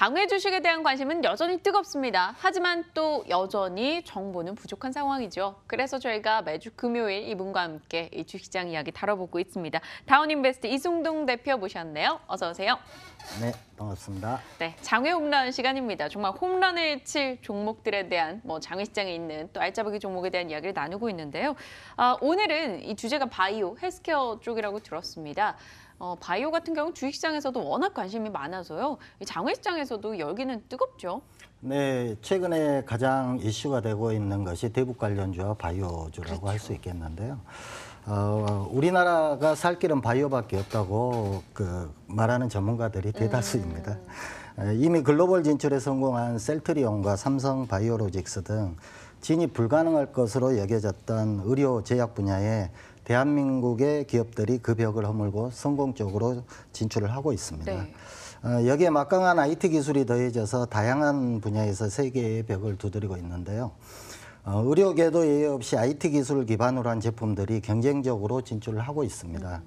장외 주식에 대한 관심은 여전히 뜨겁습니다. 하지만 또 여전히 정보는 부족한 상황이죠. 그래서 저희가 매주 금요일 이분과 함께 이 주식시장 이야기 다뤄보고 있습니다. 다운인베스트 이승동 대표 모셨네요. 어서 오세요. 네, 반갑습니다. 네, 장외 홈런 시간입니다. 정말 홈런을 칠 종목들에 대한 장외 시장에 있는 또 알짜배기 종목에 대한 이야기를 나누고 있는데요. 오늘은 이 주제가 바이오, 헬스케어 쪽이라고 들었습니다. 바이오 같은 경우 주식시장에서도 워낙 관심이 많아서요. 장외시장에서도 열기는 뜨겁죠. 네, 최근에 가장 이슈가 되고 있는 것이 대북 관련주와 바이오주라고 할 수 있겠는데요. 우리나라가 살 길은 바이오밖에 없다고 말하는 전문가들이 대다수입니다. 이미 글로벌 진출에 성공한 셀트리온과 삼성 바이오로직스 등 진입 불가능할 것으로 여겨졌던 의료 제약 분야에 대한민국의 기업들이 그 벽을 허물고 성공적으로 진출을 하고 있습니다. 네. 여기에 막강한 IT 기술이 더해져서 다양한 분야에서 세계의 벽을 두드리고 있는데요. 의료계도 예외 없이 IT 기술을 기반으로 한 제품들이 경쟁적으로 진출을 하고 있습니다.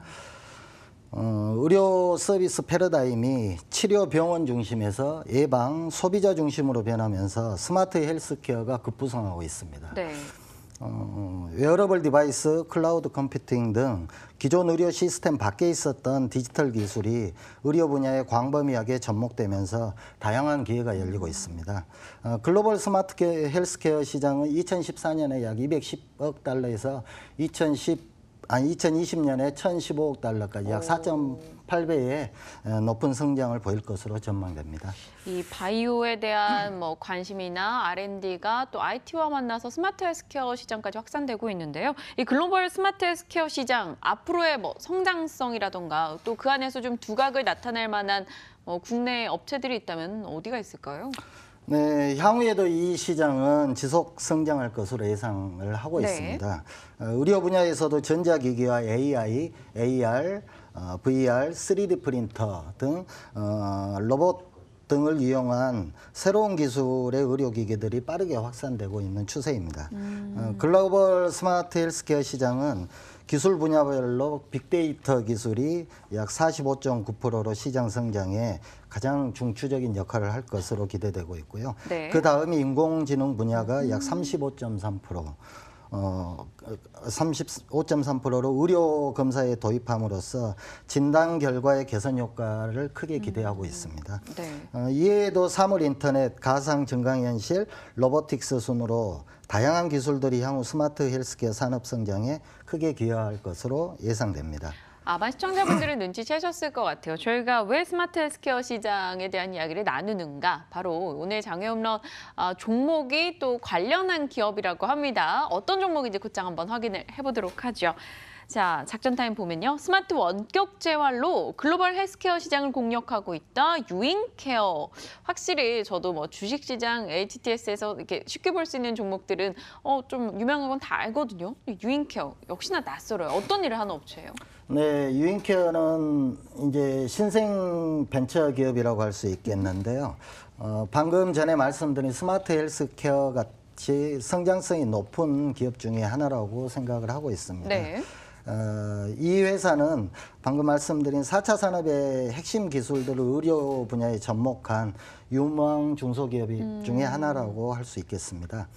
의료 서비스 패러다임이 치료 병원 중심에서 예방, 소비자 중심으로 변하면서 스마트 헬스케어가 급부상하고 있습니다. 네. 웨어러블 디바이스, 클라우드 컴퓨팅 등 기존 의료 시스템 밖에 있었던 디지털 기술이 의료 분야에 광범위하게 접목되면서 다양한 기회가 열리고 있습니다. 글로벌 스마트 헬스케어 시장은 2014년에 약 210억 달러에서 2020년에 1,015억 달러까지 약 4.8배의 높은 성장을 보일 것으로 전망됩니다. 이 바이오에 대한 관심이나 R&D가 또 IT와 만나서 스마트 헬스케어 시장까지 확산되고 있는데요. 이 글로벌 스마트 헬스케어 시장 앞으로의 성장성이라던가 또 그 안에서 좀 두각을 나타낼 만한 국내 업체들이 있다면 어디가 있을까요? 네, 향후에도 이 시장은 지속 성장할 것으로 예상을 하고 있습니다. 의료 분야에서도 전자기기와 AI, AR, VR, 3D 프린터 등 로봇 등을 이용한 새로운 기술의 의료기기들이 빠르게 확산되고 있는 추세입니다. 글로벌 스마트 헬스케어 시장은 기술 분야별로 빅데이터 기술이 약 45.9%로 시장 성장에 가장 중추적인 역할을 할 것으로 기대되고 있고요. 네. 그 다음이 인공지능 분야가 약 35.3%, 35.3%로 의료 검사에 도입함으로써 진단 결과의 개선 효과를 크게 기대하고 있습니다. 네. 이외에도 사물 인터넷, 가상 증강현실, 로보틱스 순으로 다양한 기술들이 향후 스마트 헬스케어 산업 성장에 크게 기여할 것으로 예상됩니다. 아마 시청자분들은 눈치채셨을 것 같아요. 저희가 왜 스마트 헬스케어 시장에 대한 이야기를 나누는가? 바로 오늘 장외 홈런 종목이 또 관련한 기업이라고 합니다. 어떤 종목인지 곧장 한번 확인을 해보도록 하죠. 자, 작전 타임 보면요. 스마트 원격 재활로 글로벌 헬스케어 시장을 공략하고 있다. 유인케어. 확실히 저도 주식시장, HTS에서 이렇게 쉽게 볼 수 있는 종목들은 좀 유명한 건 다 알거든요. 유인케어 역시나 낯설어요. 어떤 일을 하는 업체예요? 네, 유인케어는 이제 신생 벤처 기업이라고 할 수 있겠는데요. 방금 전에 말씀드린 스마트 헬스케어 같이 성장성이 높은 기업 중에 하나라고 생각을 하고 있습니다. 네. 이 회사는 방금 말씀드린 4차 산업의 핵심 기술들을 의료 분야에 접목한 유망 중소기업 중에 하나라고 할 수 있겠습니다.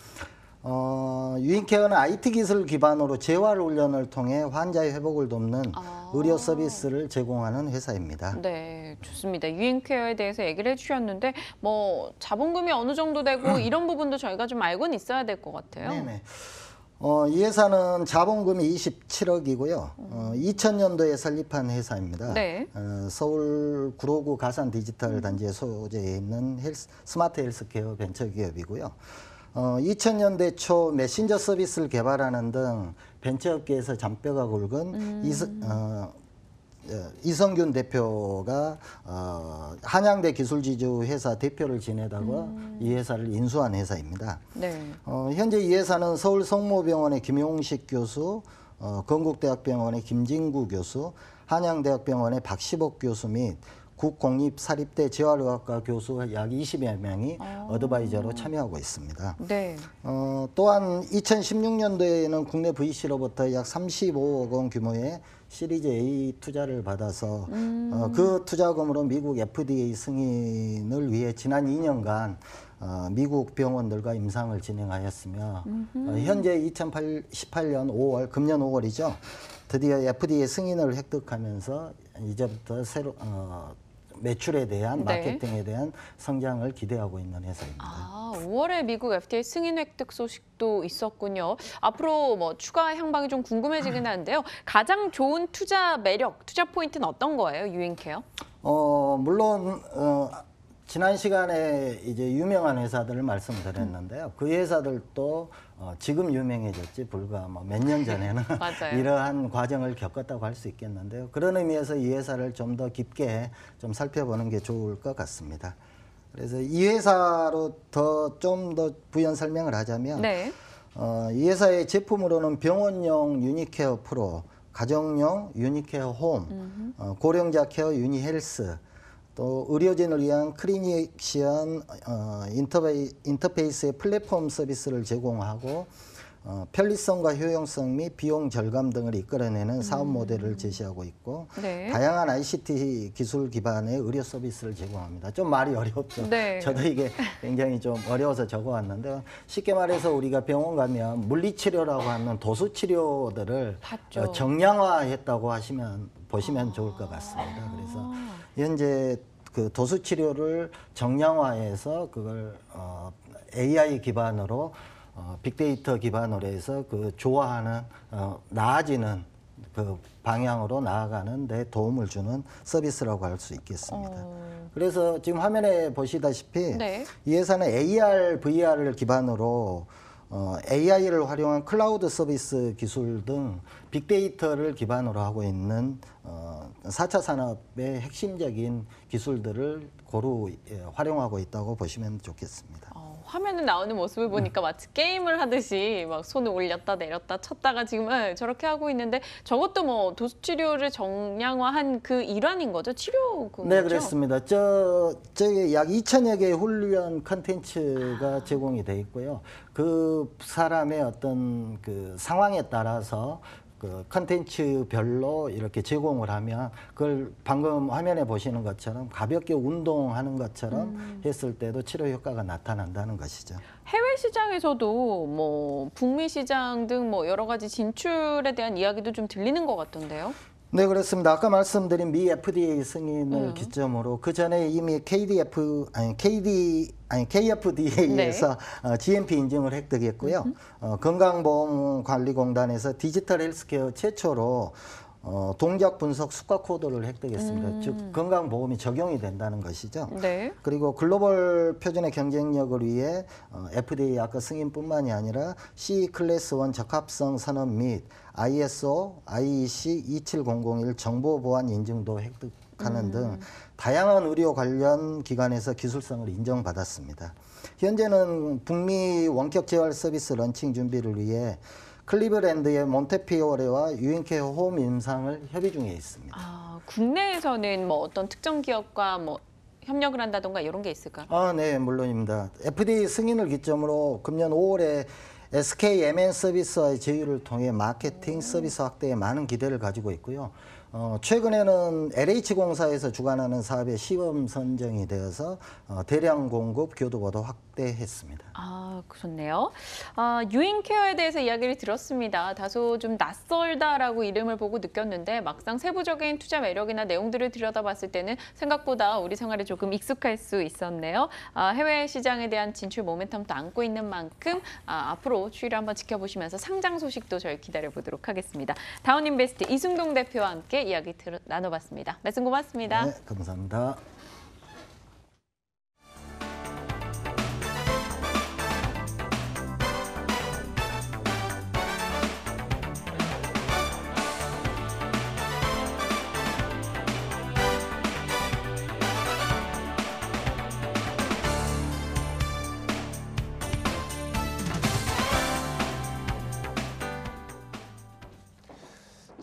유인케어는 IT 기술 기반으로 재활 훈련을 통해 환자의 회복을 돕는 의료 서비스를 제공하는 회사입니다. 네, 좋습니다. 유인케어에 대해서 얘기를 해주셨는데 자본금이 어느 정도 되고 이런 부분도 저희가 좀 알고는 있어야 될 것 같아요. 네네. 이 회사는 자본금이 27억이고요. 2000년도에 설립한 회사입니다. 네. 서울 구로구 가산 디지털 단지에 소재해 있는 스마트 헬스케어 벤처기업이고요. 2000년대 초 메신저 서비스를 개발하는 등 벤처업계에서 잔뼈가 굵은 이성균 대표가 한양대 기술지주 회사 대표를 지내다가 이 회사를 인수한 회사입니다. 네. 현재 이 회사는 서울 성모병원의 김용식 교수, 건국대학병원의 김진구 교수, 한양대학병원의 박시복 교수 및 국공립사립대 재활의학과 교수 약 20여 명이 어드바이저로 참여하고 있습니다. 네. 또한 2016년도에는 국내 VC로부터 약 35억 원 규모의 시리즈 A 투자를 받아서 그 투자금으로 미국 FDA 승인을 위해 지난 2년간 미국 병원들과 임상을 진행하였으며 현재 2018년 5월, 금년 5월이죠. 드디어 FDA 승인을 획득하면서 이제부터 새로 매출에 대한 마케팅에 대한 성장을 기대하고 있는 회사입니다. 5월에 미국 FDA 승인 획득 소식도 있었군요. 앞으로 뭐 추가 향방이 좀 궁금해지긴 하는데요. 가장 좋은 투자 매력, 투자 포인트는 어떤 거예요, 유인케어? 물론 지난 시간에 이제 유명한 회사들을 말씀드렸는데요. 그 회사들도 지금 유명해졌지 불과 뭐 몇 년 전에는 이러한 과정을 겪었다고 할 수 있겠는데요. 그런 의미에서 이 회사를 좀 더 깊게 좀 살펴보는 게 좋을 것 같습니다. 그래서 이 회사로 좀 더 부연 설명을 하자면 이 회사의 제품으로는 병원용 유니케어 프로, 가정용 유니케어 홈, 고령자 케어 유니헬스, 또 의료진을 위한 클리니션 인터페이스의 플랫폼 서비스를 제공하고 편리성과 효용성 및 비용 절감 등을 이끌어내는 사업 모델을 제시하고 있고 다양한 ICT 기술 기반의 의료 서비스를 제공합니다. 좀 말이 어렵죠. 저도 이게 굉장히 좀 어려워서 적어왔는데 쉽게 말해서 우리가 병원 가면 물리치료라고 하는 도수치료들을 정량화했다고 보시면 좋을 것 같습니다. 그래서 현재 그 도수치료를 정량화해서 그걸 AI 기반으로 빅데이터 기반으로 해서 그 좋아하는 나아지는 그 방향으로 나아가는 데 도움을 주는 서비스라고 할 수 있겠습니다. 그래서 지금 화면에 보시다시피 이 회사는 AR, VR을 기반으로 AI를 활용한 클라우드 서비스 기술 등 빅데이터를 기반으로 하고 있는 4차 산업의 핵심적인 기술들을 고루 활용하고 있다고 보시면 좋겠습니다. 화면에 나오는 모습을 보니까 마치 게임을 하듯이 막 손을 올렸다 내렸다 쳤다가 지금 저렇게 하고 있는데 저것도 뭐 도수치료를 정량화한 그 일환인 거죠? 치료 그거죠? 네, 그렇습니다. 저기 약 2,000여 개의 훈련 컨텐츠가 제공이 돼 있고요. 그 사람의 어떤 그 상황에 따라서 그 컨텐츠별로 이렇게 제공을 하면 그걸 방금 화면에 보시는 것처럼 가볍게 운동하는 것처럼 했을 때도 치료 효과가 나타난다는 것이죠. 해외 시장에서도 뭐 북미 시장 등 뭐 여러 가지 진출에 대한 이야기도 좀 들리는 것 같던데요. 네, 그렇습니다. 아까 말씀드린 미 FDA 승인을 기점으로 그 전에 이미 KFDA에서 GMP 인증을 획득했고요. 건강보험관리공단에서 디지털 헬스케어 최초로 동작 분석 수가 코드를 획득했습니다. 즉 건강보험이 적용이 된다는 것이죠. 그리고 글로벌 표준의 경쟁력을 위해 FDA 아까 승인뿐만이 아니라 C 클래스 1 적합성 선언 및 ISO, IEC 27001 정보보안 인증도 획득하는 등 다양한 의료 관련 기관에서 기술성을 인정받았습니다. 현재는 북미 원격 재활 서비스 런칭 준비를 위해 클리브랜드의 몬테피오레와 유인케어 홈 임상을 협의 중에 있습니다. 국내에서는 뭐 어떤 특정 기업과 뭐 협력을 한다던가 이런 게 있을까요? 네, 물론입니다. FDA 승인을 기점으로 금년 5월에 SKMN 서비스와의 제휴를 통해 마케팅 서비스 확대에 많은 기대를 가지고 있고요. 최근에는 LH공사에서 주관하는 사업의 시범 선정이 되어서 대량 공급 교두보도 확대했습니다. 좋네요. 유인케어에 대해서 이야기를 들었습니다. 다소 좀 낯설다라고 이름을 보고 느꼈는데 막상 세부적인 투자 매력이나 내용들을 들여다봤을 때는 생각보다 우리 생활에 조금 익숙할 수 있었네요. 해외 시장에 대한 진출 모멘텀도 안고 있는 만큼 앞으로 추이를 한번 지켜보시면서 상장 소식도 저희 기다려보도록 하겠습니다. 다운인베스트 이승동 대표와 함께 이야기 나눠봤습니다. 말씀 고맙습니다. 네, 감사합니다.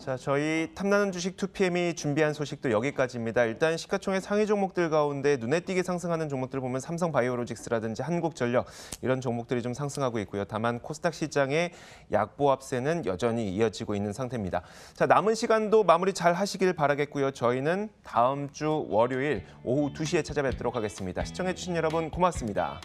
자, 저희 탐나는 주식 2PM이 준비한 소식도 여기까지입니다. 일단 시가총액 상위 종목들 가운데 눈에 띄게 상승하는 종목들 보면 삼성바이오로직스라든지 한국전력 이런 종목들이 좀 상승하고 있고요. 다만 코스닥 시장의 약보합세는 여전히 이어지고 있는 상태입니다. 자, 남은 시간도 마무리 잘 하시길 바라겠고요. 저희는 다음 주 월요일 오후 2시에 찾아뵙도록 하겠습니다. 시청해주신 여러분 고맙습니다.